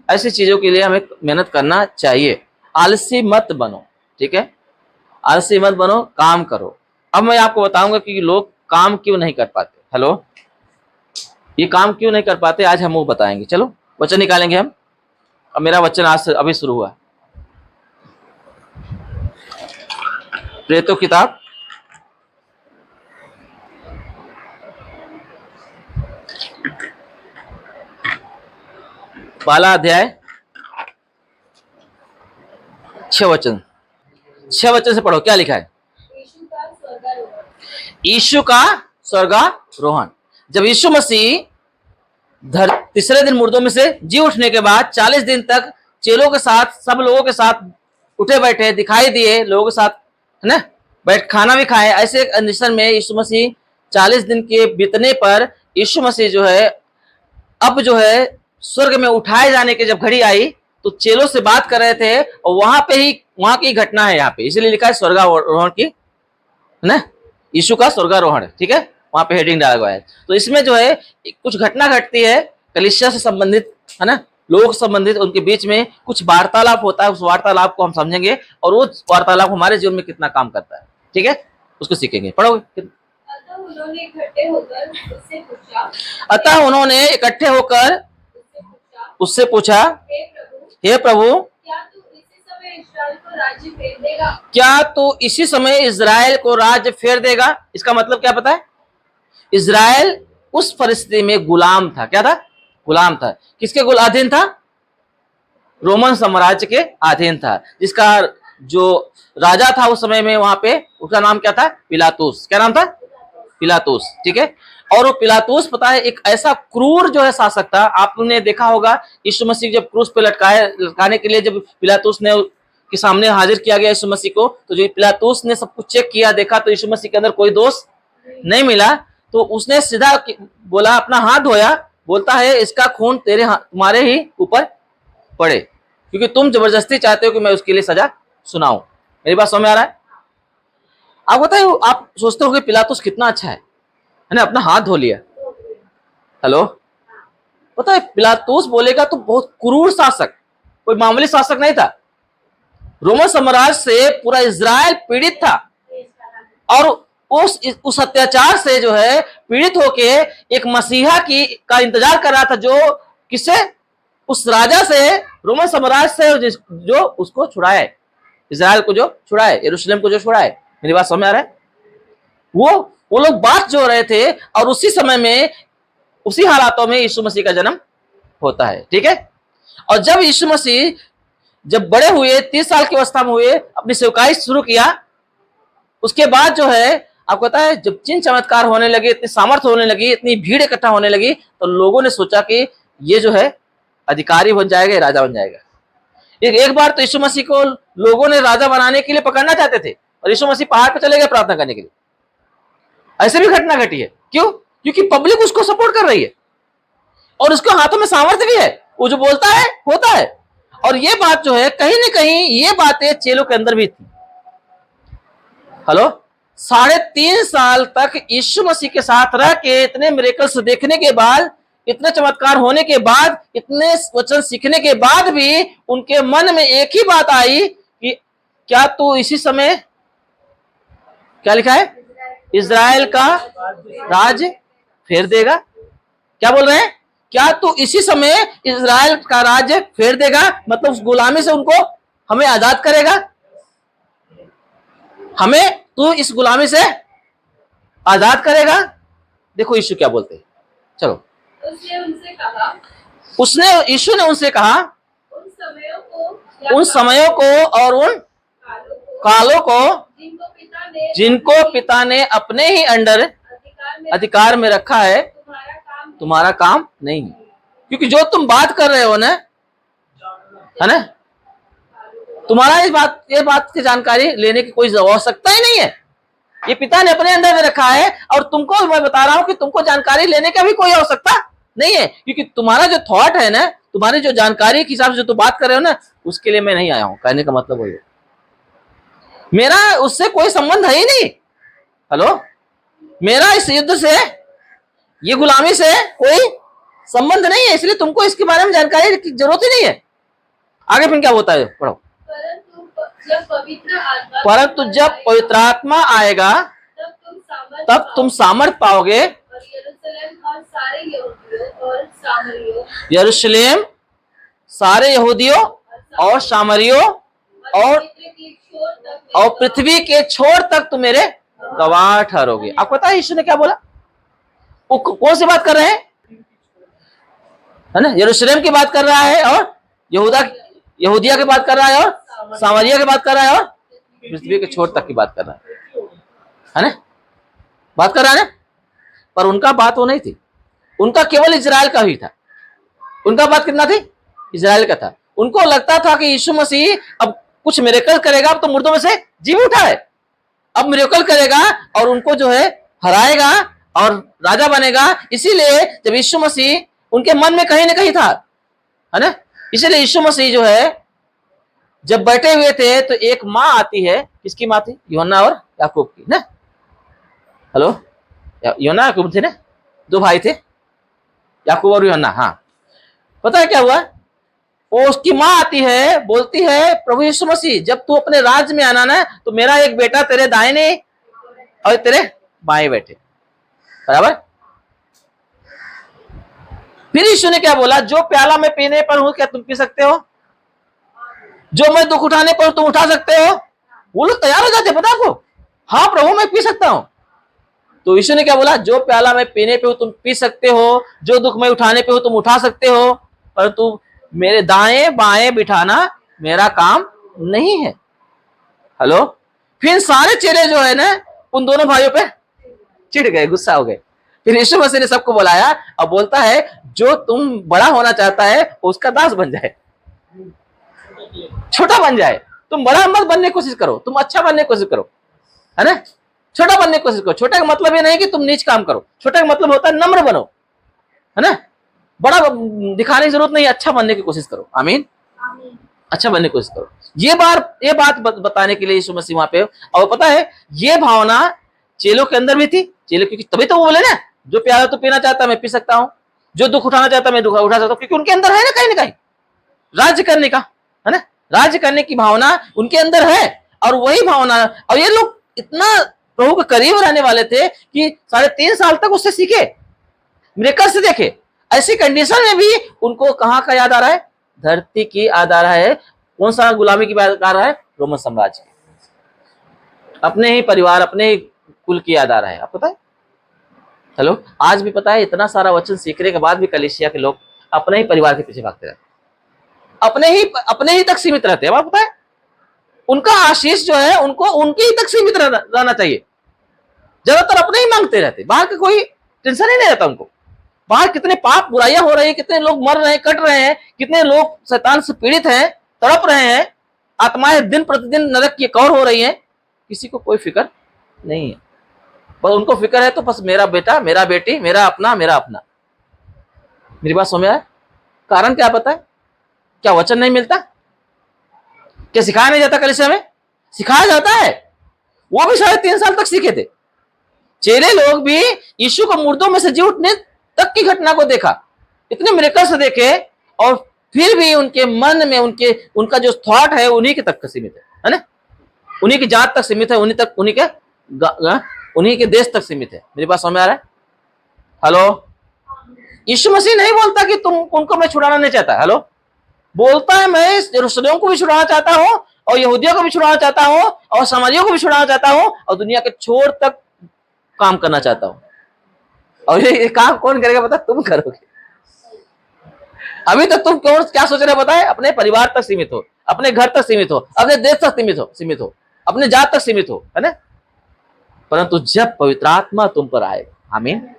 ऐसी चीजों के लिए हमें मेहनत करना चाहिए। आलसी मत बनो, ठीक है, आलसी मत बनो, काम करो। अब मैं आपको बताऊंगा कि लोग काम क्यों नहीं कर पाते। हेलो, ये काम क्यों नहीं कर पाते, आज हम वो बताएंगे। चलो वचन निकालेंगे हम। अब मेरा वचन आज से अभी शुरू हुआ। प्रेरितों की किताब 12 अध्याय 6 वचन, 6 वचन से पढ़ो। क्या लिखा है? यीशु का स्वर्गारोहण। जब यीशु मसीह तीसरे दिन मुर्दों में से जी उठने के बाद 40 दिन तक चेलों के साथ, सब लोगों के साथ उठे बैठे दिखाई दिए, लोगों के साथ, है ना, बैठ खाना भी खाए। ऐसे कंडीशन में यीशु मसीह 40 दिन के बीतने पर यीशु मसीह जो है अब जो है स्वर्ग में उठाए जाने की जब घड़ी आई तो चेलों से बात कर रहे थे, और वहां पे ही वहां की घटना है यहाँ पे, इसलिए लिखा है स्वर्गारोहण की, है ना, यीशु का स्वर्गारोहण, ठीक है, वहां पे हेडिंग डाला गया है। तो इसमें जो है कुछ घटना घटती है कलीसिया से संबंधित, है ना, लोगों से संबंधित, उनके बीच में कुछ वार्तालाप होता है। उस वार्तालाप को हम समझेंगे और वो वार्तालाप हमारे जीवन में कितना काम करता है, ठीक है, उसको सीखेंगे। पढ़ोगे? अतः उन्होंने इकट्ठे होकर उससे पूछा, हे प्रभु, क्या तू इसी समय इस्राएल को राज्य फेर देगा? इसका मतलब क्या पता है? इस्राएल उस परिस्थिति में गुलाम था। क्या था? गुलाम था। किसके अधीन था? रोमन साम्राज्य के अधीन था, जिसका जो राजा था उस समय में वहां पे, उसका नाम क्या था? पिलातुस। क्या नाम था? पिलातुस, ठीक है। और वो पिलातुस पता है एक ऐसा क्रूर जो है शासक था। आपने देखा होगा यीशु मसीह जब क्रूस पे लटकाने के लिए जब पिलातुस ने के सामने हाजिर किया गया यीशु मसीह को, तो जो पिलातुस ने सब कुछ चेक किया, देखा तो यीशु मसीह के अंदर कोई दोष नहीं मिला। तो उसने सीधा बोला, अपना हाथ धोया, बोलता है इसका खून तुम्हारे ही ऊपर पड़े, क्योंकि तुम जबरदस्ती चाहते हो कि मैं उसके लिए सजा सुनाऊं। मेरी बात समझ में आ रहा है? आप बताइए, आप सोचते हो कि पिलातुस कितना अच्छा है ना, अपना हाथ धो लिया। हेलो, पता है पिलातुस बोलेगा तो बहुत क्रूर शासक, कोई मामूली शासक नहीं था। रोमन साम्राज्य से पूरा इजराइल पीड़ित था, और उस अत्याचार से जो है पीड़ित होके एक मसीहा का इंतजार कर रहा था, जो किससे? उस राजा से, रोमन साम्राज्य से, जो उसको छुड़ाए, इजराइल को जो छुड़ाए, यरूशलेम को जो छुड़ाए। मेरी बात समझ में आ रहा है? वो लोग बात जो रहे थे, और उसी समय में, उसी हालातों में यीशु मसीह का जन्म होता है, ठीक है। और जब यीशु मसीह जब बड़े हुए, 30 साल की अवस्था में हुए, अपनी सेवकाई शुरू किया, उसके बाद जो है आपको पता है जब चिन्ह चमत्कार होने लगे, इतनी सामर्थ्य होने लगी, इतनी भीड़ इकट्ठा होने लगी, तो लोगों ने सोचा कि ये जो है अधिकारी बन जाएगा, राजा बन जाएगा। एक बार तो यीशु मसीह को लोगों ने राजा बनाने के लिए पकड़ना चाहते थे, और यीशु मसीह पहाड़ पर चले गए प्रार्थना करने के लिए। ऐसे भी घटना घटी है। क्यों? क्योंकि पब्लिक उसको सपोर्ट कर रही है, और उसके हाथों में सामर्थ्य भी है, वो जो बोलता है होता है। और ये बात जो है कहीं ना कहीं ये बातें चेलों के अंदर भी थी। हेलो, 3.5 साल तक यीशु मसीह के साथ रह के, इतने मिरेकल्स देखने के बाद, इतने चमत्कार होने के बाद, इतने वचन सीखने के बाद भी उनके मन में एक ही बात आई कि क्या तू इसी समय, क्या लिखा है, इजराइल का राज फेर देगा? क्या बोल रहे हैं? क्या तू इसी समय इजराइल का राज्य फेर देगा? मतलब उस गुलामी से उनको, हमें आजाद करेगा, हमें तू इस गुलामी से आजाद करेगा। देखो यीशु क्या बोलते हैं, चलो। यीशु ने उनसे कहा, उन समयों को और उन कालों को जिनको पिता ने अपने ही अंडर अधिकार में रखा है, तुम्हारा काम नहीं है। क्योंकि जो तुम बात कर रहे हो ना, है ना, तुम्हारा ये बात की जानकारी लेने की कोई आवश्यकता ही नहीं है। ये पिता ने अपने अंदर में रखा है, और तुमको मैं बता रहा हूं कि तुमको जानकारी लेने का भी कोई आवश्यकता नहीं है, क्योंकि तुम्हारा जो थॉट है ना, तुम्हारी जो जानकारी के हिसाब से जो तुम बात कर रहे हो ना, उसके लिए मैं नहीं आया हूं। कहने का मतलब वही है, मेरा उससे कोई संबंध है ही नहीं। हेलो, मेरा इस युद्ध से, ये गुलामी से कोई संबंध नहीं है, इसलिए तुमको इसके बारे में जानकारी की जरूरत ही नहीं है। आगे फिर क्या होता है, पढ़ो। परंतु जब पवित्र आत्मा आएगा तब तुम सामर्थ पाओगे। यरूशलेम सारे यहूदियों और सामरियों और पृथ्वी के छोर तक तुम मेरे गवाह ठहरोगे। आपको पता है यीशु ने क्या बोला? वो कौन सी बात कर रहे हैं, है ना? यरूशलेम की बात कर रहा है और यहूदिया की बात कर रहा है और सामरिया की बात कर रहा है और पृथ्वी के छोर तक की बात कर रहा है ना? बात कर रहा है ना? पर उनका बात वो नहीं थी, उनका केवल इजराइल का ही था। उनका बात कितना थी? इजराइल का था। उनको लगता था कि यीशु मसीह अब कुछ मिरेकल करेगा, अब तो मुर्दों में से जी उठा है, अब मिरेकल करेगा और उनको जो है हराएगा और राजा बनेगा। इसीलिए जब यीशु मसीह उनके मन में कहीं ना कहीं था, है ना? इसीलिए यीशु मसीह जो है जब बैठे हुए थे तो एक माँ आती है। किसकी माँ थी? यूहन्ना और याकूब की ना। हेलो, यूहन्ना याकूब थे ना, दो भाई थे, याकूब और यूहन्ना। हाँ, पता है क्या हुआ? वो उसकी माँ आती है, बोलती है, प्रभु यीशु मसीह जब तू अपने राज्य में आना ना तो मेरा एक बेटा तेरे दाहिने और तेरे बाएं बैठे, बराबर। फिर यीशु ने क्या बोला? जो प्याला मैं पीने पर हूं क्या तुम पी सकते हो? जो मैं दुख उठाने पर तुम उठा सकते हो? वो लोग तैयार हो जाते, पता आपको? हाँ प्रभु मैं पी सकता हूं। तो यीशु ने क्या बोला? जो प्याला मैं पीने पे हूं तुम पी सकते हो, जो दुख मैं उठाने पे हूं तुम उठा सकते हो, परंतु मेरे दाएं बाएं बिठाना मेरा काम नहीं है। हेलो। फिर सारे चेले जो है ना उन दोनों भाइयों पे चिढ़ गए, गुस्सा हो गए। फिर यीशु मसीह ने सबको बुलाया और बोलता है जो तुम बड़ा होना चाहता है उसका दास बन जाए, छोटा बन जाए। तुम बड़ा मत बनने की कोशिश करो, तुम अच्छा बनने की कोशिश करो, है ना? छोटा बनने की कोशिश करो। छोटे का मतलब ये नहीं कि तुम नीच काम करो, छोटे का मतलब होता है नम्र बनो, है ना? बड़ा दिखाने की जरूरत नहीं, अच्छा बनने की कोशिश करो। आमीन। अच्छा बनने की कोशिश करो। ये बात बताने के लिए यीशु मसीह वहां पे। और पता है ये भावना चेलों के अंदर भी थी। चेलों क्योंकि तभी तो वो बोले ना जो प्याला तो पीना चाहता मैं पी सकता हूँ, जो दुख उठाना चाहता मैं दुख उठा सकता हूँ, क्योंकि उनके अंदर है ना कहीं राज्य करने का, है ना? राज्य करने की भावना उनके अंदर है। और वही भावना, और ये लोग इतना प्रभु के करीब रहने वाले थे कि 3.5 साल तक उससे सीखे, मिरेकल से देखे। ऐसी कंडीशन में भी उनको कहां का याद आ रहा है? धरती की याद आ रहा है। कौन सा गुलामी की याद आ रहा है? रोमन साम्राज्य की। अपने ही परिवार, अपने ही कुल की याद आ रहा है। आपको पता है? हेलो, आज भी पता है इतना सारा वचन सीखने के बाद भी कलीसिया के लोग अपने ही परिवार के पीछे भागते रहते, अपने ही तक सीमित रहते हैं। आपको पता है उनका आशीष जो है उनको उनके ही तक सीमित रहना चाहिए। ज्यादातर अपने ही मांगते रहते, बाहर का कोई टेंशन ही नहीं रहता उनको। बाहर कितने पाप बुराइयां हो रही है, कितने लोग मर रहे हैं, कट रहे हैं, कितने लोग शैतान से पीड़ित हैं, तड़प रहे हैं, आत्माएं दिन प्रतिदिन नरक की कौर हो रही हैं, किसी को कोई फिक्र नहीं है। पर उनको फिक्र है तो बस मेरा बेटा, मेरा बेटी, मेरा अपना। मेरी बात समझ में आया? कारण क्या पता है? क्या वचन नहीं मिलता? क्या सिखाया नहीं जाता? कलीसिया में सिखाया जाता है। वो भी 3.5 साल तक सीखे थे। चेले लोग भी यीशु को मुर्दों में से जी उठने तक की घटना को देखा, इतने मिरेकल से देखे, और फिर भी उनके मन में उनका जो थॉट है उन्हीं के तक सीमित है ना? उन्हीं की जात तक सीमित है, उन्हीं के देश तक सीमित है। मेरी बात समझ में आ रहा है? हेलो। यीशु मसीह नहीं बोलता कि तुम उनको मैं छुड़ाना नहीं चाहता। हेलो, बोलता है मैं यरूशलेम को भी छुड़ाना चाहता हूं और यहूदियों को भी छुड़ाना चाहता हूं और सामरियों को भी छुड़ाना चाहता हूं और दुनिया के छोर तक काम करना चाहता हूं। और ये काम कौन करेगा पता? तुम करोगे। अभी तक तुम क्या सोच रहे हो पता है? अपने परिवार तक सीमित हो, अपने घर तक सीमित हो, अपने देश तक सीमित हो, अपने जात तक सीमित हो, है ना? परंतु जब पवित्र आत्मा तुम पर आएगा, आमीन,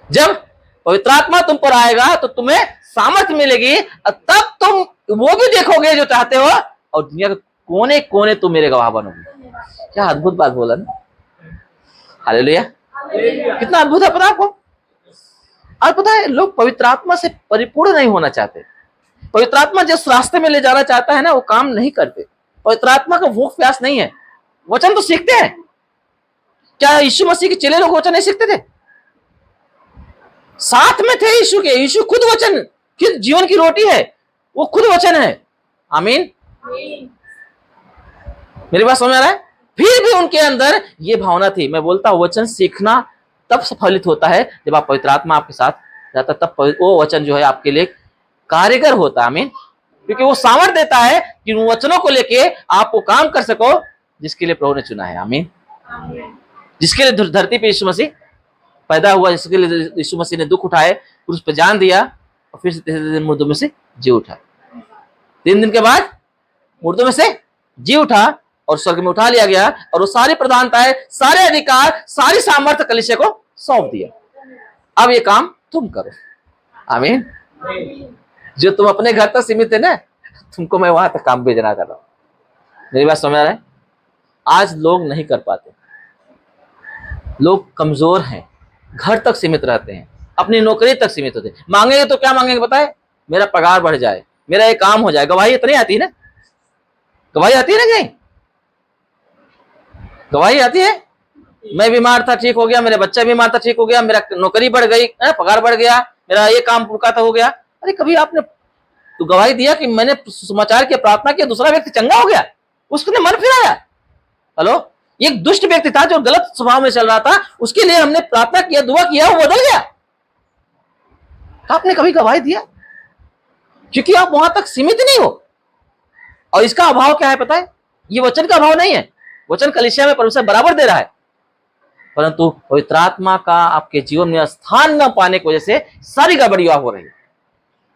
जब पवित्र आत्मा तुम पर आएगा तो तुम्हें सामर्थ्य मिलेगी, तब तुम वो भी देखोगे जो चाहते हो और दुनिया के कोने कोने तुम मेरे गवाह बनोगे। क्या अद्भुत बात बोला ना? हालेलुया। कितना अद्भुत है पता आपको? और पता है लोग पवित्र आत्मा से परिपूर्ण नहीं होना चाहते। पवित्र आत्मा जिस रास्ते में ले जाना चाहता है ना वो काम नहीं करते। पवित्र आत्मा का भूख प्यास नहीं है। वचन तो सीखते हैं। क्या यीशु मसीह के चेले लोग वचन नहीं सीखते थे? साथ में थे यीशु के। यीशु खुद वचन, खुद जीवन की रोटी है, वो खुद वचन है। आमीन। मेरी बात समझ आ रहा है? फिर भी उनके अंदर ये भावना थी। मैं बोलता हूं वचन सीखना तब सफलित होता है जब आप पवित्र आत्मा आपके साथ जाता, तब वो वचन जो है आपके लिए कार्यगर होता है। आमीन। क्योंकि वो सामर्थ देता है कि उन वचनों को लेके आप वो काम कर सको जिसके लिए प्रभु ने चुना है। आमीन। जिसके लिए धरती पे यीशु मसीह पैदा हुआ, जिसके लिए यीशु मसीह ने दुख उठाए, क्रूस पे जान दिया और फिर से तीसरे दिन मुर्दों में से जी उठा। 3 दिन के बाद मुर्दों में से जी उठा और स्वर्ग में उठा लिया गया, और वो सारी प्रधानताएं, सारे अधिकार, सारी सामर्थ्य कलीसिया को सौंप दिया। अब ये काम तुम करो। आमीन। जो तुम अपने घर तक सीमित है ना, तुमको मैं वहां तक काम भेजना कर रहा हूं। मेरी बात समझ आ रहा है? आज लोग नहीं कर पाते, लोग कमजोर हैं, घर तक सीमित रहते हैं, अपनी नौकरी तक सीमित होते हैं। मांगेंगे तो क्या मांगेंगे बताए? मेरा पगार बढ़ जाए, मेरा ये काम हो जाए। गवाही इतनी आती है ना, गवाही आती है ना, कहीं गवाही आती है। मैं बीमार था, ठीक हो गया, मेरे बच्चा बीमार था, ठीक हो गया, मेरा नौकरी बढ़ गई, पगार बढ़ गया, मेरा ये काम रुका था, हो गया। अरे कभी आपने तो गवाही दिया कि मैंने समाचार की प्रार्थना किया, दूसरा व्यक्ति चंगा हो गया, उसने मन फिराया? हेलो, एक दुष्ट व्यक्ति था जो गलत स्वभाव में चल रहा था, उसके लिए हमने प्रार्थना किया, दुआ किया, वो बदल गया। आपने कभी गवाही दिया? क्योंकि आप वहां तक सीमित नहीं हो। और इसका अभाव क्या है पता है? ये वचन का अभाव नहीं है, वचन कलीसिया में परमेश्वर बराबर दे रहा है, परंतु पवित्र आत्मा का आपके जीवन में स्थान न पाने की वजह से सारी गड़बड़ियां हो रही है।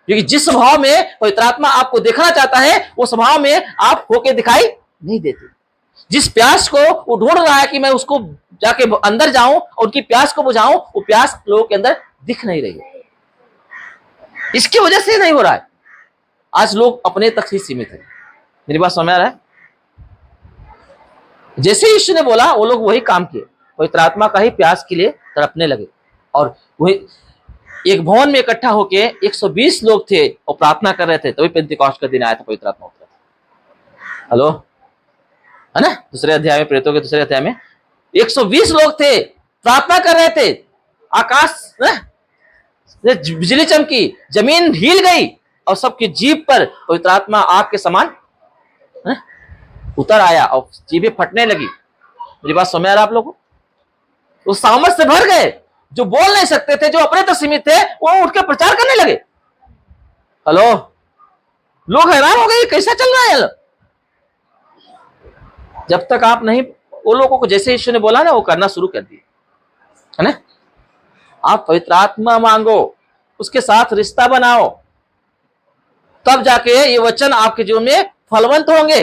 क्योंकि जिस स्वभाव में पवित्र आत्मा आपको देखना चाहता है, वो स्वभाव में आप होके दिखाई नहीं देते। जिस प्यास को वो ढूंढ रहा है कि मैं उसको जाके अंदर जाऊं और उनकी प्यास को बुझाऊं, वो प्यास लोगों के अंदर दिख नहीं रही है। इसकी वजह से नहीं हो रहा है। आज लोग अपने तक ही सीमित है। मेरी बात समझ आ रहा है? जैसे यीशु ने बोला, वो लोग वही काम किए, पवित्र आत्मा का ही प्यास के लिए तड़पने लगे। और वही एक भवन में इकट्ठा होके 120 लोग थे और प्रार्थना कर रहे थे, तभी पेंतिकोस्त का दिन आया था, पवित्र आत्मा उतरा था। हेलो, है ना? दूसरे अध्याय में, प्रेरितों के दूसरे अध्याय में 120 लोग थे, प्रार्थना कर रहे थे। आकाश बिजली चमकी, जमीन हिल गई और सबकी जीभ पर पवित्र आत्मा आग के समान उतर आया और जीभें फटने लगी। मेरी बात समझ आ रहा है आप लोगों को? वो सामर्थ से भर गए, जो बोल नहीं सकते थे, जो अपने तक सीमित थे, वो उठ के प्रचार करने लगे। हेलो, लोग हैरान हो गए, कैसा चल रहा है? जब तक आप नहीं, वो लोगों को जैसे यीशु ने बोला ना, वो करना शुरू कर दिए, है ना? आप पवित्र आत्मा मांगो, उसके साथ रिश्ता बनाओ, तब जाके ये वचन आपके जीवन में फलवंत होंगे।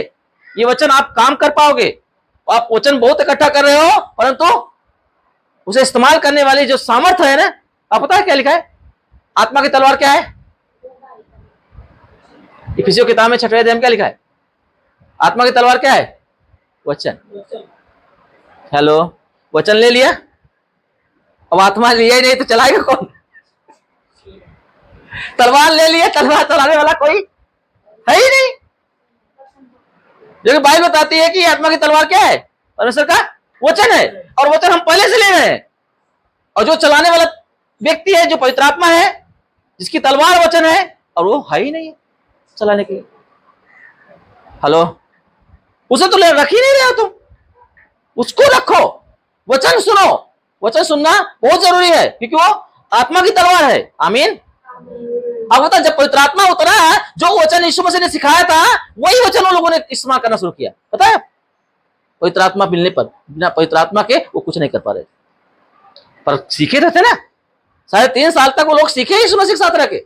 ये वचन आप काम कर पाओगे। आप वचन बहुत इकट्ठा कर रहे हो, परंतु उसे इस्तेमाल करने वाली जो सामर्थ्य है ना, आप पता है क्या लिखा है? आत्मा की तलवार क्या है? इफिसियों किताब में 6वें अध्याय में क्या लिखा है? आत्मा की तलवार क्या है? वचन। हेलो, वचन ले लिया, अब आत्मा लिया ही नहीं तो चलाएगा कौन? तलवार ले लिया, तलवार चलाने वाला कोई है ही नहीं। जो बाइबल बताती है कि आत्मा की तलवार क्या है? परमेश्वर का वचन है, और वचन हम पहले से ले रहे हैं। और जो चलाने वाला व्यक्ति है, जो पवित्र आत्मा है, जिसकी तलवार वचन है, और वो है ही नहीं है चलाने के लिए। हेलो, उसे तो रख ही नहीं रहे हो तुम, उसको रखो, वचन सुनो। वचन सुनना बहुत जरूरी है, क्योंकि वो आत्मा की तलवार है। आमीन। अब बता, जब पवित्र आत्मा उतरा, जो वचन यीशु मसीह ने सिखाया था, वही वचन उन लोगों ने इस्तेमाल करना शुरू किया। पता है, पवित्र आत्मा मिलने पर, बिना पवित्र आत्मा के वो कुछ नहीं कर पा रहे थे, पर सीखे रहते ना। 3.5 साल तक वो लोग सीखे यीशु मसीह के साथ रह के,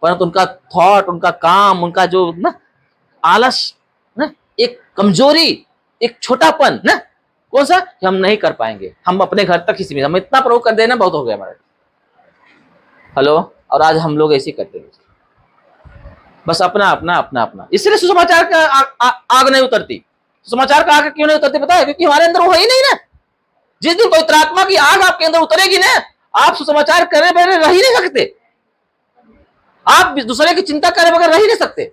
परंतु उनका थॉट, उनका काम, उनका जो ना आलस ना, एक कमजोरी, एक छोटापन ना, कौन सा कि हम नहीं कर पाएंगे, हम अपने घर तक ही सीमित, हम इतना प्रयोग कर देना बहुत हो गया हमारे। हेलो, और आज हम लोग ऐसे करते हैं, बस अपना अपना अपना अपना। इसलिए सुसमाचार का आग नहीं उतरती। सुसमाचार का आग क्यों नहीं उतरती पता है? क्योंकि हमारे अंदर वो है ही नहीं ना। जिस दिन पवित्र आत्मा की आग आपके अंदर उतरेगी ना, आप सुसमाचार करे बगैर रह ही नहीं सकते, आप दूसरे की चिंता करे बगैर रह ही नहीं सकते।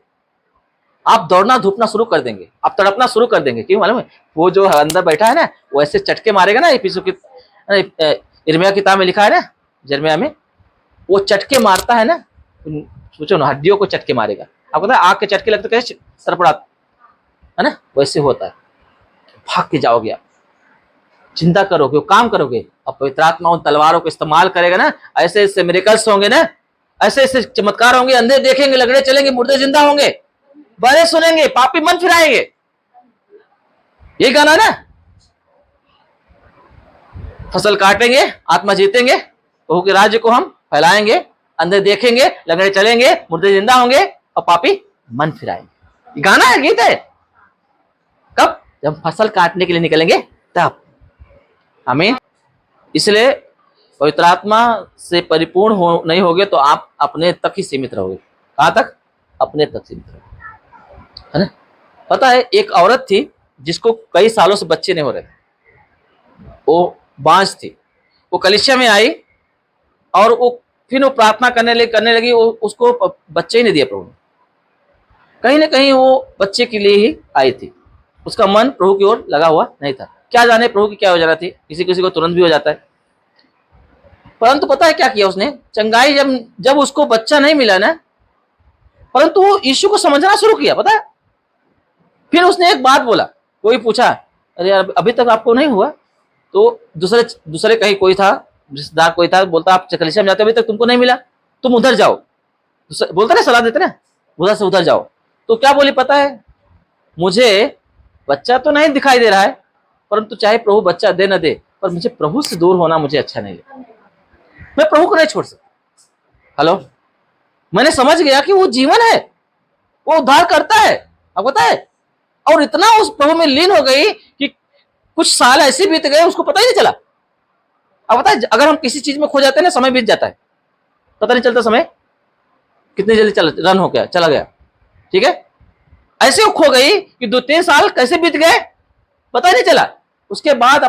आप दौड़ना धूपना शुरू कर देंगे, आप तड़पना शुरू कर देंगे। क्यों मालूम है? वो जो अंदर बैठा है ना, वो ऐसे चटके मारेगा ना। यिर्मयाह किताब में लिखा है ना, यिर्मयाह में वो चटके मारता है ना, सोचो ना, हड्डियों को चटके मारेगा। आपको पता है आग के चटके लगते कैसे सरपड़ाते है ना, वैसे होता है। भाग के जाओगे आप, चिंता करोगे, काम करोगे, और पवित्र आत्मा उन तलवारों को इस्तेमाल करेगा ना, ऐसे ऐसे मिरेकल्स होंगे ना, ऐसे ऐसे चमत्कार होंगे, अंधे देखेंगे, लगड़े चलेंगे, मुर्दे जिंदा होंगे, बड़े सुनेंगे, पापी मन फिराएंगे। ये गाना ना, फसल काटेंगे, आत्मा जीतेंगे, प्रभु के राज्य को हम फैलाएंगे, अंधे देखेंगे, लगड़े चलेंगे, मुर्दे जिंदा होंगे, और पापी मन फिराएंगे। गाना है, गीत है। कब? जब फसल काटने के लिए निकलेंगे तब। आमीन। इसलिए पवित्र आत्मा से परिपूर्ण नहीं होगे तो आप अपने तक ही सीमित रहोगे। कहां तक? अपने तक सीमित रहोगे, है ना। पता है एक औरत थी जिसको कई सालों से बच्चे नहीं हो रहे थे, वो बांझ थी। वो कलीसिया में आई और वो फिर वो प्रार्थना करने लगी, उसको बच्चे ही नहीं दिया प्रभु ने। कहीं ना कहीं वो बच्चे के लिए ही आई थी, उसका मन प्रभु की ओर लगा हुआ नहीं था। क्या जाने प्रभु की क्या योजना थी, किसी किसी को तुरंत भी हो जाता है। परंतु पता है क्या किया उसने? चंगाई जब उसको बच्चा नहीं मिला ना, परंतु वो यीशु को समझना शुरू किया। पता है, फिर उसने एक बात बोला। कोई पूछा, अरे यार अभी तक आपको नहीं हुआ? तो दूसरे कहीं कोई था, रिश्तेदार कोई था, बोलता आप कलीसिया में जाते, अभी तक तुमको नहीं मिला, तुम उधर जाओ। बोलता ना, सलाह देते ना, उधर से उधर जाओ। तो क्या बोली पता है? मुझे बच्चा तो नहीं दिखाई दे रहा है, परंतु चाहे प्रभु बच्चा दे न दे, पर मुझे प्रभु से दूर होना मुझे अच्छा नहीं लगता। मैं प्रभु को नहीं छोड़ सकता। हेलो, मैंने समझ गया कि वो जीवन है, वो उद्धार करता है। आपको पता है, और इतना उस प्रभु में लीन हो गई कि कुछ साल ऐसे बीत गए, उसको पता ही नहीं चला। अब पता है, अगर हम किसी चीज में खो जाते हैं ना, समय बीत जाता है, पता नहीं चलता समय कितनी जल्दी रन हो गया, चला गया। ठीक है, ऐसे वो खो गई कि 2-3 साल कैसे बीत गए पता ही नहीं चला। उसके बाद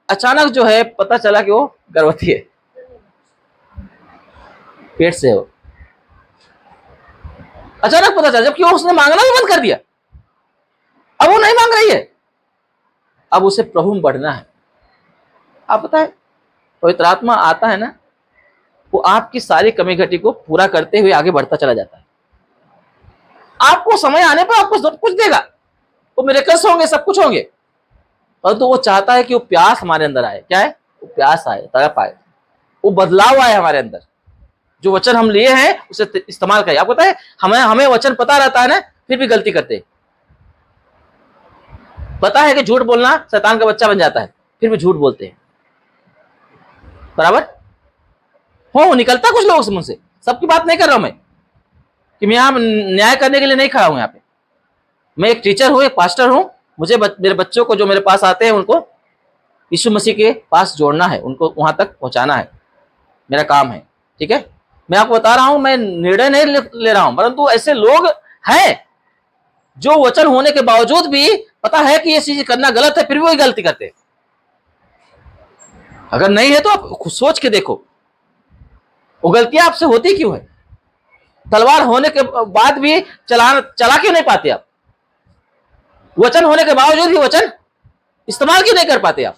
अचानक जो है पता चला कि वो गर्भवती है, पेट से हो। अचानक पता चला, जबकि उसने मांगना भी बंद कर दिया। अब वो नहीं मांग रही है, अब उसे प्रभु में बढ़ना है। आप पता है, पवित्र आत्मा आता है ना, वो आपकी सारी कमी घटी को पूरा करते हुए आगे बढ़ता चला जाता है। आपको समय आने पर आपको सब कुछ देगा, वो मिरेकल्स होंगे, सब कुछ होंगे, परंतु वो चाहता है कि वो प्यास हमारे अंदर आए। क्या है? वो प्यास आए, तड़प आए, वो बदलाव आए हमारे अंदर। जो वचन हम लिए हैं उसे इस्तेमाल करें। आपको पता है, हमें वचन पता रहता है ना, फिर भी गलती करते। पता है कि झूठ बोलना शैतान का बच्चा बन जाता है, फिर भी झूठ बोलते हैं। बराबर हो, निकलता कुछ लोगों से मुंह से। सबकी बात नहीं कर रहा हूं मैं, कि मैं यहां न्याय करने के लिए नहीं खड़ा हूं। यहाँ पे मैं एक टीचर हूं, एक पास्टर हूं। मुझे मेरे बच्चों को जो मेरे पास आते हैं उनको यीशु मसीह के पास जोड़ना है, उनको वहां तक पहुंचाना है, मेरा काम है। ठीक है, मैं आपको बता रहा हूं, मैं निर्णय नहीं ले रहा हूं, परंतु ऐसे लोग हैं जो वचन होने के बावजूद भी पता है कि ये चीज करना गलत है, फिर भी वही गलती करते हैं। अगर नहीं है तो आप खुद सोच के देखो, वो गलतियां आपसे होती क्यों है? तलवार होने के बाद भी चला क्यों नहीं पाते आप? वचन होने के बावजूद भी वचन इस्तेमाल क्यों नहीं कर पाते आप?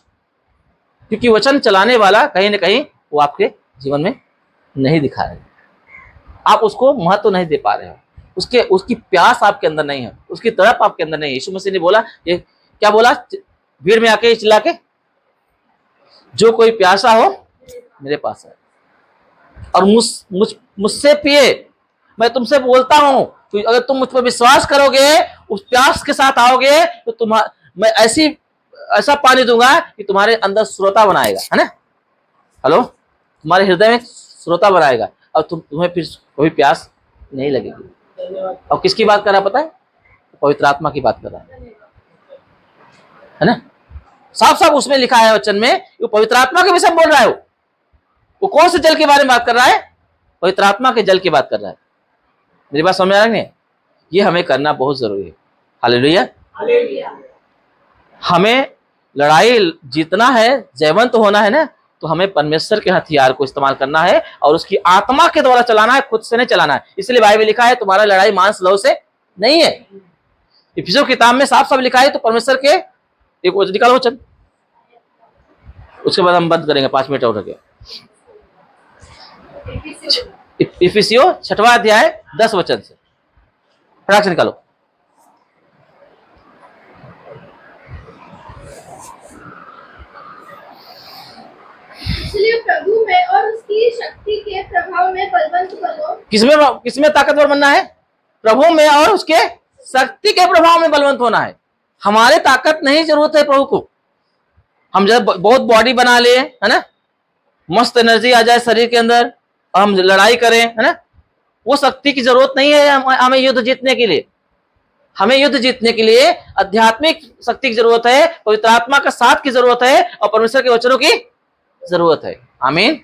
क्योंकि वचन चलाने वाला कहीं ना कहीं वो आपके जीवन में नहीं दिखा रहे, आप उसको महत्व नहीं दे पा रहे हो, उसकी प्यास आपके अंदर नहीं है, उसकी तड़प आपके अंदर नहीं है। यीशु मसीह ने बोला, ये क्या बोला भीड़ में आके चिल्ला के, जो कोई प्यासा हो मेरे पास है और मुझसे पिए। मैं तुमसे बोलता हूं, तो अगर तुम मुझ पर विश्वास करोगे, उस प्यास के साथ आओगे, तो मैं ऐसा पानी दूंगा कि तुम्हारे अंदर श्रोता बनाएगा, है ना। हेलो, तुम्हारे हृदय में श्रोता बनाएगा, और तुम्हें फिर कोई प्यास नहीं लगेगी। और किसकी बात कर रहा पता है? पवित्र आत्मा की बात कर रहा है ना। साफ साफ उसमें लिखा है वचन में, वो पवित्र आत्मा के विषय बोल रहा है। वो कौन से जल के बारे में बात कर रहा है? पवित्र आत्मा के जल की बात कर रहा है। मेरी बात समझ में आ रही है? ये हमें करना बहुत जरूरी है। हालेलुया। हमें लड़ाई जीतना है, जयवंत होना है ना, तो हमें परमेश्वर के हथियार को इस्तेमाल करना है और उसकी आत्मा के द्वारा चलाना है, खुद से नहीं चलाना है। इसलिए बाइबल लिखा है, तुम्हारा लड़ाई मांस लहू से नहीं है। इफिसियों किताब में साफ साफ लिखा है। तो परमेश्वर के एक वचन निकालो, वचन, उसके बाद हम बंद करेंगे, 5 मिनट और रखे। इफिसियों 6वां अध्याय 10 वचन से फटाक से निकालो। इसलिए प्रभु में और उसकी शक्ति के प्रभाव में बलवंत बनो। किसमें ताकतवर बनना है? प्रभु में और उसके शक्ति के प्रभाव में बलवंत होना है। हमारे ताकत नहीं जरूरत है प्रभु को। हम जब बहुत बॉडी बना ले, है ना, मस्त एनर्जी आ जाए शरीर के अंदर और हम लड़ाई करें, है ना, वो शक्ति की जरूरत नहीं है हमें युद्ध जीतने के लिए। हमें युद्ध जीतने के लिए आध्यात्मिक शक्ति की जरूरत है, पवित्र आत्मा का साथ की जरूरत है और परमेश्वर के वचनों की जरूरत है। आमीन।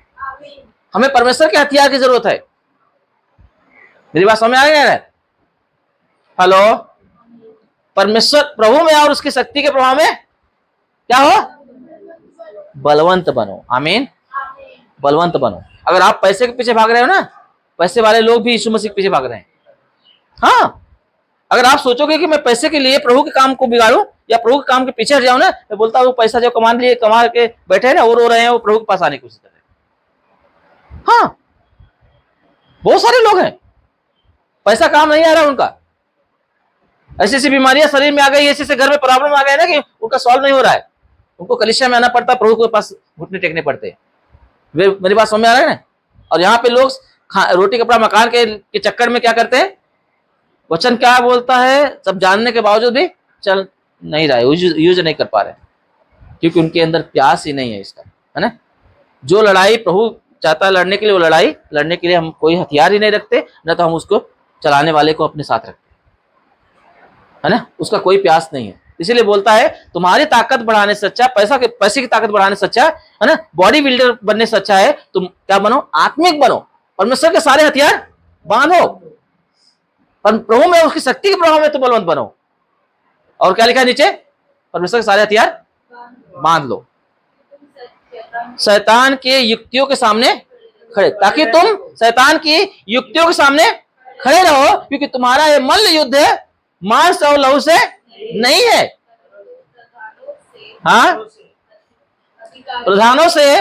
हमें परमेश्वर के हथियार की जरूरत है। मेरी बात समझ आ रही है? हेलो। परमेश्वर प्रभु में और उसकी शक्ति के प्रभाव में क्या हो? बलवंत बनो। आमीन। बलवंत बनो। अगर आप पैसे के पीछे भाग रहे हो ना, पैसे वाले लोग भी यीशु मसीह के पीछे भाग रहे हैं। हाँ, अगर आप सोचोगे कि मैं पैसे के लिए प्रभु के काम को बिगाड़ूं या प्रभु के काम के पीछे हट जाऊं ना, मैं बोलता हूं पैसा जो कमा के बैठे हैं ना, वो रो रहे हैं, वो प्रभु के पास आने की कोशिश कर रहे हैं। हाँ, बहुत सारे लोग हैं, पैसा काम नहीं आ रहा उनका। ऐसी ऐसी बीमारियां शरीर में आ गई, ऐसे ऐसे घर में प्रॉब्लम आ गए ना कि उनका सॉल्व नहीं हो रहा है। उनको कलीसिया में आना पड़ता, प्रभु के पास घुटने टेकने पड़ते। मेरी बात समझ में आ रहा है ना? और यहाँ पे लोग रोटी कपड़ा मकान के चक्कर में क्या करते हैं? वचन क्या बोलता है सब जानने के बावजूद भी चल नहीं रहा है, यूज नहीं कर पा रहे, क्योंकि उनके अंदर प्यास ही नहीं है इसका, है ना। जो लड़ाई प्रभु चाहता है लड़ने के लिए, वो लड़ाई लड़ने के लिए हम कोई हथियार ही नहीं रखते, न तो हम उसको चलाने वाले को अपने साथ रखते, है ना। उसका कोई प्यास नहीं है। इसीलिए बोलता है तुम्हारी ताकत बढ़ाने से अच्छा, पैसे की ताकत बढ़ाने से अच्छा, है ना, बॉडी बिल्डर बनने से अच्छा है तुम क्या बनो? आत्मिक बनो। परमेश्वर के सारे हथियार बांधो, पर प्रभु में उसकी शक्ति के प्रभाव में तुम बलवंत बनो। और क्या लिखा है नीचे? परमेश्वर के सारे हथियार बांध लो, शैतान के युक्तियों के सामने खड़े, ताकि तुम शैतान की युक्तियों के सामने खड़े रहो, क्योंकि तुम्हारा ये मल्ल युद्ध है मांस और लहू से नहीं है। हाँ, प्रधानों से,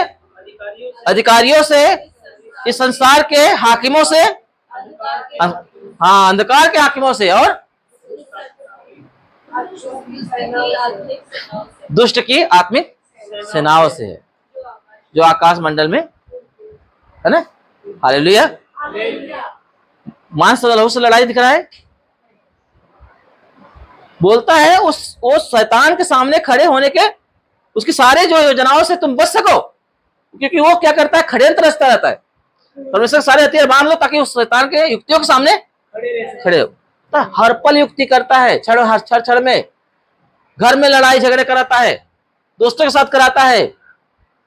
अधिकारियों से, इस संसार के हाकिमों से, हाँ, अंधकार के हाकिमों से और दुष्ट की आत्मिक सेनाओं से है, जो आकाश मंडल में, है ना। हालेलुया। मांस और लहू से लड़ाई दिख रहा है। बोलता है उस शैतान के सामने खड़े होने के, उसकी सारे जो योजनाओं से तुम बच सको, क्योंकि वो क्या करता है? षड्यंत्र रचता रहता है। परमेश्वर सारे हथियार बांध लो ताकि उस शैतान के युक्तियों के सामने खड़े हो। तो हर पल युक्ति करता है, क्षण में घर में लड़ाई झगड़े कराता है, दोस्तों के साथ कराता है,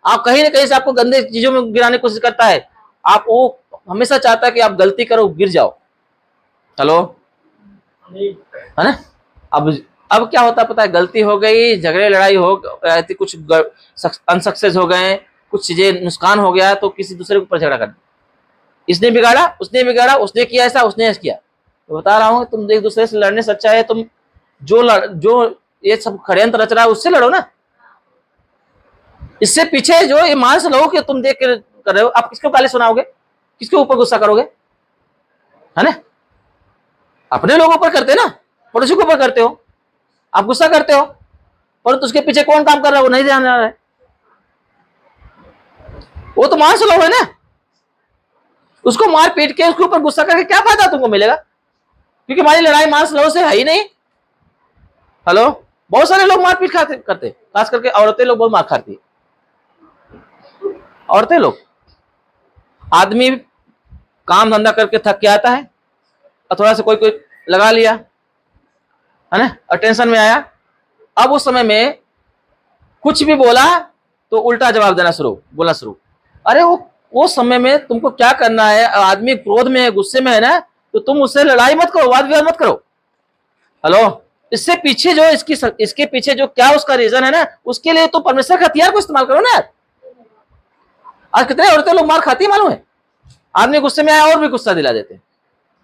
आप कहीं ना कहीं से आपको गंदे चीजों में गिराने की कोशिश करता है। आप वो हमेशा चाहता है कि आप गलती करो, गिर जाओ। चलो, है ना। अब क्या होता है पता है? गलती हो गई, झगड़े लड़ाई हो गई, कुछ अनसक्सेस हो गए, कुछ चीजें नुकसान हो गया, तो किसी दूसरे के ऊपर झगड़ा कर, इसने बिगाड़ा, उसने किया ऐसा, उसने ऐसा किया। तो बता रहा हूँ तुम एक दूसरे से लड़ने से अच्छा है तुम जो ये सब षड्यंत्र रच रहा है उससे लड़ो ना। इससे पीछे जो ये मांस लहू के तुम देख कर रहे हो, आप किसको गाली सुनाओगे? किसके ऊपर गुस्सा करोगे? है ना, अपने लोगों पर करते ना, पड़ोसी के ऊपर करते हो, आप गुस्सा करते हो, परंतु उसके पीछे कौन काम कर रहा है वो नहीं ध्यान आ रहा है। वो तो मांस लहू है ना, उसको मार पीट के उसके ऊपर गुस्सा करके क्या फायदा तुमको मिलेगा? क्योंकि हमारी लड़ाई मांस लहू से है ही नहीं। हेलो, बहुत सारे लोग मारपीट करते, खास करके औरतें लोग बहुत मार खाती है। औरतें लोग, आदमी काम धंधा करके थक के आता है और थोड़ा सा कोई लगा लिया, है ना, और टेंशन में आया, अब उस समय में कुछ भी बोला तो उल्टा जवाब देना बोलना शुरू। अरे वो समय में तुमको क्या करना है? आदमी क्रोध में है, गुस्से में है ना, तो तुम उससे लड़ाई मत करो, वाद विवाद मत करो। हेलो, इससे पीछे जो इसके पीछे जो क्या उसका रीजन है ना, उसके लिए तो परमेश्वर का हथियार को इस्तेमाल करो ना यार। आज कितने औरतें लोग मार खाती है मालूम है? आदमी गुस्से में आया और भी गुस्सा दिला देते हैं,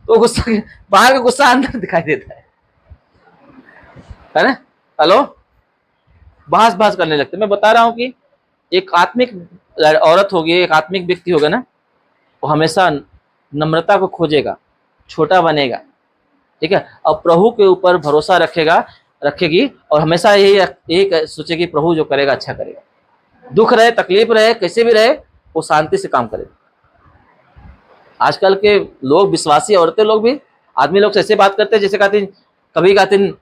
तो गुस्सा बाहर का गुस्सा अंदर दिखाई देता है ना। हेलो, बहस करने लगते। मैं बता रहा हूं कि एक आत्मिक औरत होगी, एक आत्मिक व्यक्ति होगा ना, वो हमेशा नम्रता को खोजेगा, छोटा बनेगा, ठीक है, और प्रभु के ऊपर भरोसा रखेगी, और हमेशा यही सोचेगी प्रभु जो करेगा अच्छा करेगा। दुख रहे, तकलीफ रहे, कैसे भी रहे, वो शांति से काम करेगा। आजकल के लोग, विश्वासी औरतें लोग भी, आदमी लोग से ऐसे बात करते हैं जैसे कहते हैं, कभी कहते हैं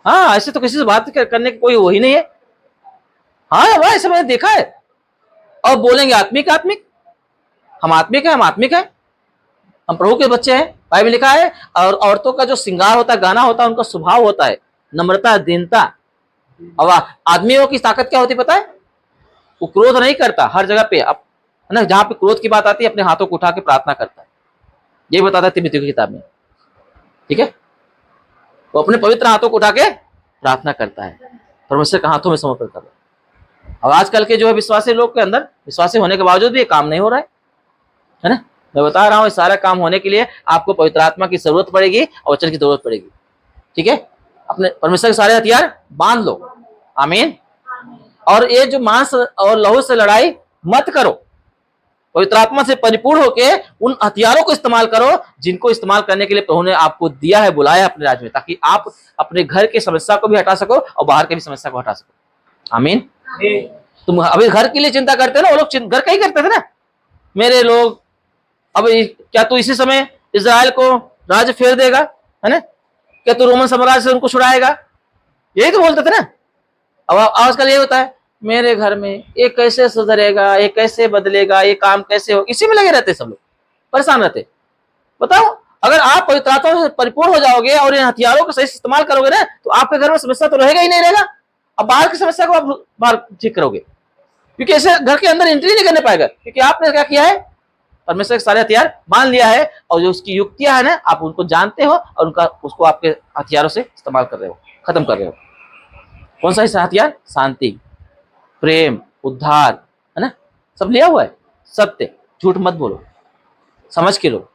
हाँ ऐसे तो किसी से बात करने की कोई वही नहीं है। हाँ भाई ऐसा मैंने देखा है। और बोलेंगे आत्मिक आत्मिक, हम आत्मिक है, हम आत्मिक है, हम प्रभु के बच्चे हैं। बाइबल लिखा है। और औरतों का जो श्रृंगार होता है, गाना होता है, उनका स्वभाव होता है नम्रता, दीनता। और आदमियों की ताकत क्या होती है पता है? वो क्रोध नहीं करता हर जगह पे, अब है ना, जहां पे क्रोध की बात आती है अपने हाथों को उठा के प्रार्थना करता है। ये बताता है तिमोथी की किताब में, ठीक है। वो अपने पवित्र हाथों को उठा के प्रार्थना करता है, परमेश्वर के हाथों में समर्पण कर रहा है। अब आजकल के जो है विश्वासी लोग के अंदर, विश्वासी होने के बावजूद भी ये काम नहीं हो रहा है ना। मैं बता रहा हूँ, सारा काम होने के लिए आपको पवित्र आत्मा की जरूरत पड़ेगी और वचन की जरूरत पड़ेगी, ठीक है। अपने परमेश्वर के सारे हथियार बांध लो, आमीन। और ये जो मांस और लहू से लड़ाई मत करो, पवित्र आत्मा से परिपूर्ण होके उन हथियारों को इस्तेमाल करो जिनको इस्तेमाल करने के लिए प्रभु ने आपको दिया है, बुलाया है अपने राज्य में, ताकि आप अपने घर की समस्या को भी हटा सको और बाहर की भी समस्या को हटा सको, आमीन। तुम अभी घर के लिए चिंता करते हो ना, वो लोग घर का ही करते थे ना मेरे लोग। अब क्या तू इसी समय इजराइल को राज्य फेर देगा, है ना? क्या तू रोमन साम्राज्य से उनको छुड़ाएगा? यही तो बोलते थे ना। अब आजकल ये होता है, मेरे घर में ये कैसे सुधरेगा, ये कैसे बदलेगा, ये काम कैसे हो, इसी में लगे रहते सब लोग, परेशान रहते। बताओ, अगर आप पवित्र आत्मा से परिपूर्ण हो जाओगे और इन हथियारों का सही इस्तेमाल करोगे ना, तो आपके घर में समस्या तो रहेगा ही नहीं रहेगा। अब बाहर की समस्या को आप बाहर ठीक करोगे, क्योंकि ऐसे घर के अंदर एंट्री नहीं करने पाएगा, क्योंकि आपने क्या किया है, परमेश्वर के सारे हथियार बांध लिया है, और जो उसकी युक्तियां है ना, आप उनको जानते हो और उनका उसको आपके हथियारों से इस्तेमाल कर रहे हो, खत्म कर रहे हो। कौन सा हथियार? शांति, प्रेम, उद्धार, है ना, सब लिया हुआ है। सत्य, झूठ मत बोलो, समझ के लो।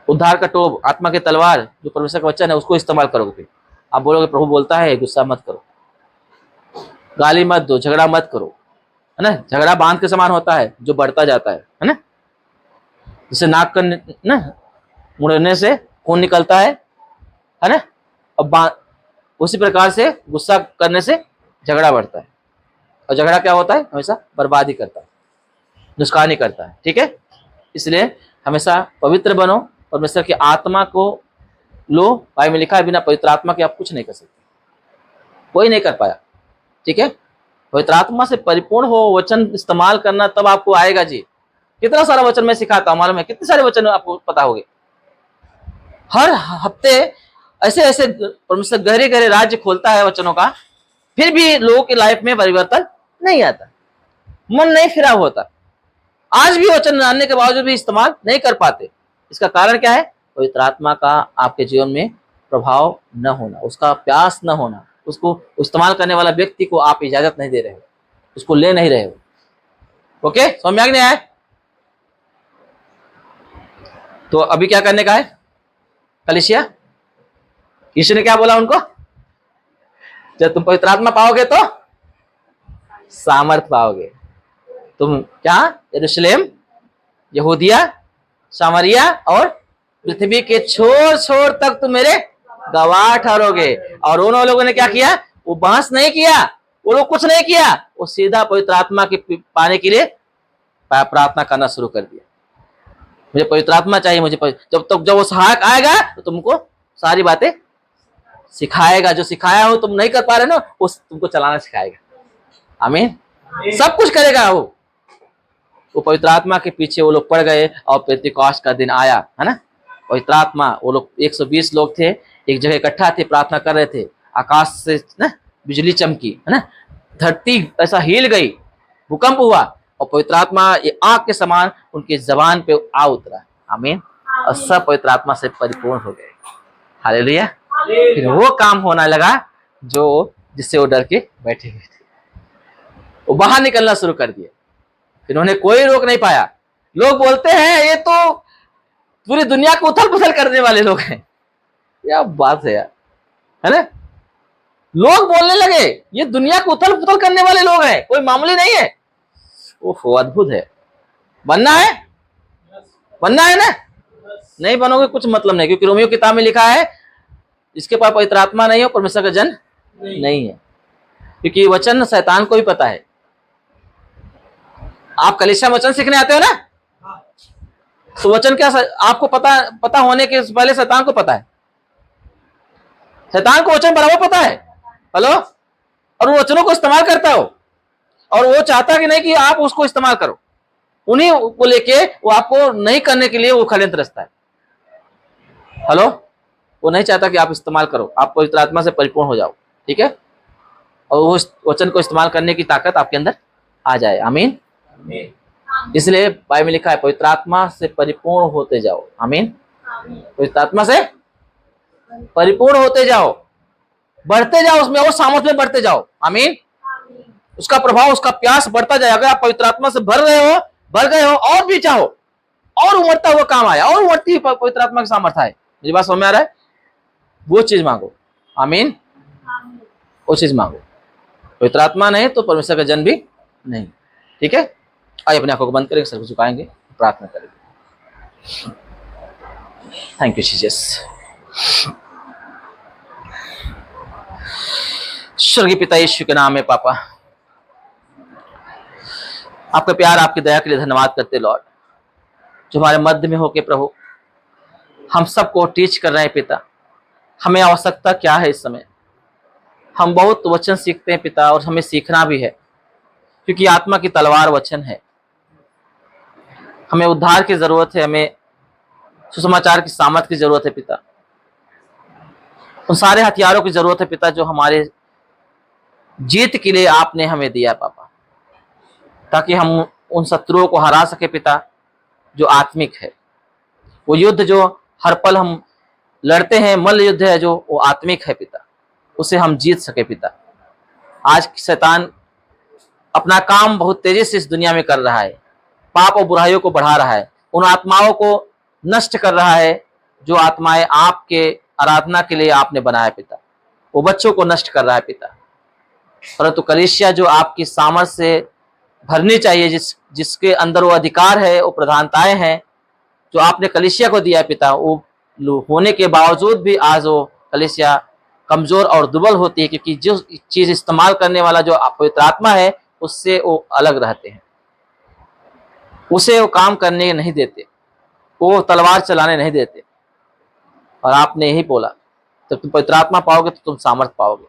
उद्धार का टोप, आत्मा की तलवार, जो परमेश्वर का वचन है, उसको इस्तेमाल करोगे। आप बोलोगे प्रभु बोलता है गुस्सा मत करो, गाली मत दो, झगड़ा मत करो, है ना। झगड़ा बांध के समान होता है जो बढ़ता जाता है ना। जैसे नाक का ना मुड़ने से खून निकलता है ना। अब उसी प्रकार से गुस्सा करने से झगड़ा बढ़ता है, और झगड़ा क्या होता है? हमेशा बर्बादी करता है, नुकसान ही करता है, ठीक है। इसलिए हमेशा पवित्र बनो, परमेश्वर की आत्मा को लो। भाई में लिखा है बिना पवित्र आत्मा के आप कुछ नहीं कर सकते, कोई नहीं कर पाया, ठीक है। पवित्र आत्मा से परिपूर्ण हो, वचन इस्तेमाल करना, तब आपको आएगा जी। कितना सारा वचन मैं सिखाता हूँ, मालूम है? कितने सारे वचन आपको पता होंगे। हर हफ्ते ऐसे ऐसे परमेश्वर गहरे गहरे राज्य खोलता है वचनों का, फिर भी लोगों की लाइफ में परिवर्तन नहीं आता, मन नहीं फिरा होता। आज भी वचन जानने के बावजूद भी इस्तेमाल नहीं कर पाते। इसका कारण क्या है? पवित्र आत्मा का आपके जीवन में प्रभाव न होना, उसका प्यास न होना, उसको इस्तेमाल करने वाला व्यक्ति को आप इजाजत नहीं दे रहे हो, उसको ले नहीं रहे हो। ओके, समझ में नहीं आया? तो अभी क्या करने का है? कलीसिया, यीशु ने क्या बोला उनको? जब तुम पवित्र आत्मा पाओगे तो सामर्थ पाओगे। तुम क्या? यरूशलेम, यहूदिया, सामरिया और पृथ्वी के छोर छोर तक तुम मेरे गवाह ठहरोगे। और उन लोगों ने क्या किया? वो बहस नहीं किया, वो लोग कुछ नहीं किया, वो सीधा पवित्र आत्मा के पाने के लिए प्रार्थना करना शुरू कर दिया। मुझे पवित्र आत्मा चाहिए, मुझे जब वो सहायक आएगा तो तुमको सारी बातें सिखाएगा। जो सिखाया हो तुम नहीं कर पा रहे ना, वो तुमको चलाना सिखाएगा। आमीन। सब कुछ करेगा वो पवित्र आत्मा के पीछे वो लोग पड़ गए, और पेंतीकोस्त का दिन आया, है ना। पवित्र आत्मा, वो लोग 120 लोग थे, एक जगह इकट्ठा थे, प्रार्थना कर रहे थे। आकाश से ना बिजली चमकी, है ना, धरती ऐसा हिल गई, भूकंप हुआ, और पवित्र आत्मा ये आग के समान उनकी जबान पे आ उतरा। आमीन। और सब पवित्र आत्मा से परिपूर्ण हो गए। हालेलुया। फिर वो काम होने लगा जो जिससे वो डर के बैठे हुए थे, वो बाहर निकलना शुरू कर दिए। इन्होंने कोई रोक नहीं पाया। लोग बोलते हैं ये तो पूरी दुनिया को उथल पुथल करने वाले लोग हैं। क्या बात है यार, है ना। लोग बोलने लगे ये दुनिया को उथल पुथल करने वाले लोग हैं, कोई मामूली नहीं है। ओहो, अद्भुत है। बनना है बनना है ना, नहीं बनोगे कुछ मतलब नहीं, क्योंकि रोमियो किताब में लिखा है जिसके पास पवित्र आत्मा नहीं हो परमेश्वर का जन नहीं है, क्योंकि वचन शैतान को भी पता है। आप कलीसिया वचन सीखने आते हो ना, तो वचन क्या आपको पता होने के पहले शैतान को पता है, शैतान को वचन बराबर पता है। हेलो, और वो वचनों को इस्तेमाल करता हो, और वो चाहता कि नहीं कि आप उसको इस्तेमाल करो, उन्हीं को लेके वो आपको नहीं करने के लिए वो षड्यंत्र रचता है। हेलो, वो नहीं चाहता कि आप इस्तेमाल करो, आप पवित्र आत्मा से परिपूर्ण हो जाओ, ठीक है, और वो वचन को इस्तेमाल करने की ताकत आपके अंदर आ जाए। आमीन। इसलिए बाइबल में लिखा है पवित्र आत्मा से परिपूर्ण होते जाओ। आमीन। पवित्र आत्मा से परिपूर्ण होते जाओ, बढ़ते जाओ उसमें, वो सामर्थ में बढ़ते जाओ। आमीन। उसका प्रभाव, उसका प्यास बढ़ता जाए। अगर आप पवित्र आत्मा से भर रहे हो, भर गए हो, और भी चाहो, और उमड़ता हुआ काम आया, और उमड़ती पवित्र आत्मा की सामर्थ आए। मेरी बात समझ में आ रहा है? वो चीज मांगो। आमीन। वो चीज मांगो। पवित्र आत्मा नहीं तो परमेश्वर का जन भी नहीं। ठीक है, आइए अपने आंखों को बंद करेंगे, सर को झुकाएंगे, प्रार्थना करेंगे। Thank you Jesus. स्वर्गीय पिता यीशु के नाम में पापा, आपका प्यार, आपकी दया के लिए धन्यवाद करते लॉर्ड, जो हमारे मध्य में होके प्रभु हम सबको टीच कर रहे हैं पिता। हमें आवश्यकता क्या है इस समय? हम बहुत वचन सीखते हैं पिता, और हमें सीखना भी है, क्योंकि आत्मा की तलवार वचन है। हमें उद्धार की जरूरत है, हमें सुसमाचार की सामर्थ की जरूरत है पिता। उन सारे हथियारों की जरूरत है पिता जो हमारे जीत के लिए आपने हमें दिया पापा, ताकि हम उन शत्रुओं को हरा सके पिता, जो आत्मिक है। वो युद्ध जो हर पल हम लड़ते हैं, मल्ल युद्ध है जो, वो आत्मिक है पिता, उसे हम जीत सके पिता। आज शैतान अपना काम बहुत तेजी से इस दुनिया में कर रहा है, पाप और बुराइयों को बढ़ा रहा है, उन आत्माओं को नष्ट कर रहा है जो आत्माएं आपके आराधना के लिए आपने बनाया पिता। वो बच्चों को नष्ट कर रहा है पिता। परंतु कलीसिया जो आपकी सामर्थ्य से भरनी चाहिए, जिसके अंदर वो अधिकार है, वो प्रधानताएं हैं जो आपने कलीसिया को दिया है पिता, वो होने के बावजूद भी आज वो कलीसिया कमजोर और दुर्बल होती है, क्योंकि जो चीज इस्तेमाल करने वाला जो पवित्र आत्मा है उससे वो अलग रहते हैं, उसे वो काम करने नहीं देते, वो तलवार चलाने नहीं देते। और आपने यही बोला, जब तुम पवित्र आत्मा पाओगे तो तुम सामर्थ पाओगे,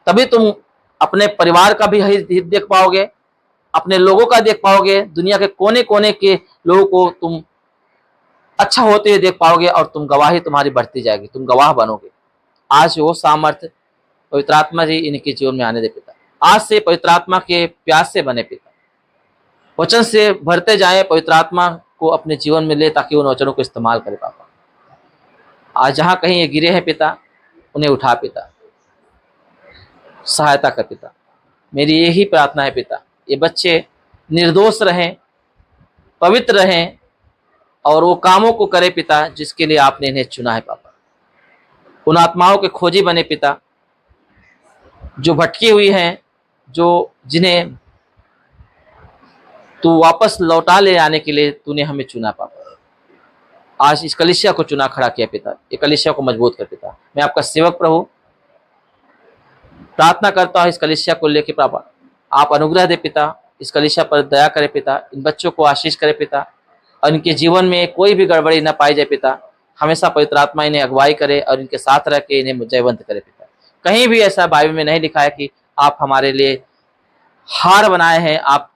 तभी तुम अपने परिवार का भी हित देख पाओगे, अपने लोगों का देख पाओगे, दुनिया के कोने कोने के लोगों को तुम अच्छा होते हुए देख पाओगे, और तुम गवाही तुम्हारी बढ़ती जाएगी, तुम गवाह बनोगे। आज वो सामर्थ पवित्र आत्मा जी इनके जीवन में आने दे पिता। आज से पवित्र आत्मा के प्यास से बने पिता, वचन से भरते जाए, पवित्र आत्मा को अपने जीवन में ले, ताकि उन वचनों को इस्तेमाल करे पापा। आज जहां कहीं ये गिरे हैं पिता, उन्हें उठा पिता, सहायता कर पिता। मेरी यही प्रार्थना है पिता, ये बच्चे निर्दोष रहें, पवित्र रहें, और वो कामों को करे पिता जिसके लिए आपने इन्हें चुना है पापा। उन आत्माओं के खोजी बने पिता, जो भटकी हुई हैं, जो जिन्हें तू वापस लौटा ले आने के लिए तूने हमें चुना पापा। आज इस कलीसिया को चुना खड़ा किया पिता, ये कलीसिया को मजबूत कर पिता। मैं आपका सेवक प्रभु प्रार्थना करता हूँ इस कलीसिया को लेके पापा, आप अनुग्रह दे पिता, इस कलीसिया पर दया करे पिता, इन बच्चों को आशीष करे पिता, और इनके जीवन में कोई भी गड़बड़ी न पाई जाए पिता। हमेशा पवित्र आत्मा इन्हें अगुवाई करे और इनके साथ रह के इन्हें जयवंत करे पिता। कहीं भी ऐसा बाइबल में नहीं लिखा है कि आप हमारे लिए हार बनाए हैं, आप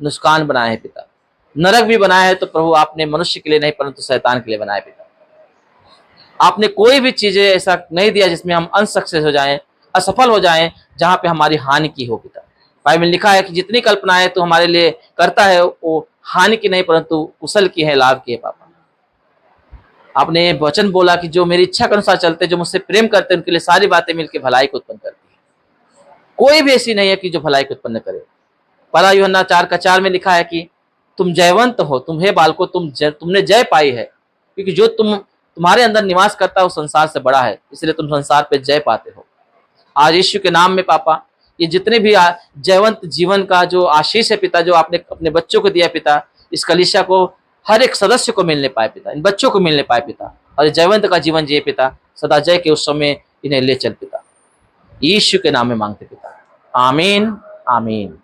नुकसान बनाए हैं पिता। नरक भी बनाया है तो प्रभु आपने मनुष्य के लिए नहीं परंतु शैतान के लिए बनाए पिता। आपने कोई भी चीजें ऐसा नहीं दिया जिसमें हम अनसक्सेस हो जाएं, असफल हो जाएं, जहां पे हमारी हानि की हो पिता। बाइबल में लिखा है कि जितनी कल्पनाएं तो हमारे लिए करता है वो हानि की नहीं परंतु कुशल की है, लाभ की है पापा। आपने ये वचन बोला कि जो मेरी इच्छा के अनुसार चलते, जो मुझसे प्रेम करते, उनके लिए सारी बातें मिलकर भलाई को उत्पन्न करती है। कोई भी ऐसी नहीं है कि जो भलाई को उत्पन्न करे। पहला यूहन्ना 4:4 में लिखा है कि तुम जयवंत हो, तुम्हें बालको तुमने जय पाई है, क्योंकि जो तुम्हारे अंदर निवास करता है वो संसार से बड़ा है, इसलिए तुम संसार पे जय पाते हो। आज यीशु के नाम में पापा, ये जितने भी जयवंत जीवन का जो आशीष है पिता, जो आपने अपने बच्चों को दिया पिता, इस कलीसिया को हर एक सदस्य को मिलने पाए पिता, इन बच्चों को मिलने पाए पिता, और जयवंत का जीवन जिए पिता, सदा जय के उस समय इन्हें ले चल पिता। यीशु के नाम में मांगते पिता, आमीन आमीन।